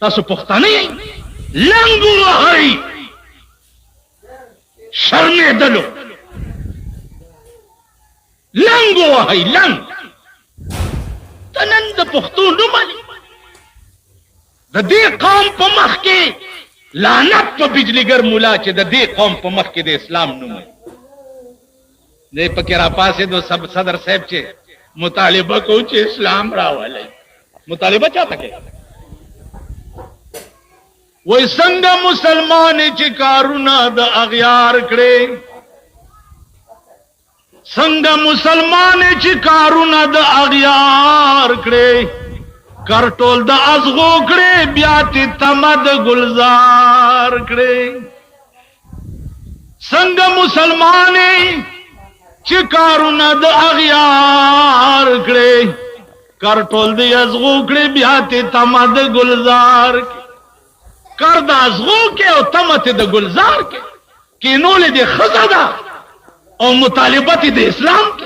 تاسو پښتانه یې لنګ وای شرمې دلو لنګ وای لنګ تنن د پښتون نوم د دې قوم په مخ کې لعنت په بجلیګر مولا چې د دې قوم په مخ کې د اسلام نوم دی پکې را پاسې دو سب صدر صاحب چې مطالبه کو چې اسلام راولي مطالبه چاته کوي وای څنګه مسلمان چې کارونه د اغیار کړي څنګه مسلمان چې کارونه د اغیار کړي کرټول د ازغو کړي بیا ته تمد گلزار کړي څنګه مسلمان چې کارونه د اغیار کړي کرټول د ازغو کړي بیا ته تمد گلزار کړي د ازغو کې او تمت د گلزار کې کینول دي خزاده او مطالبت د اسلام کې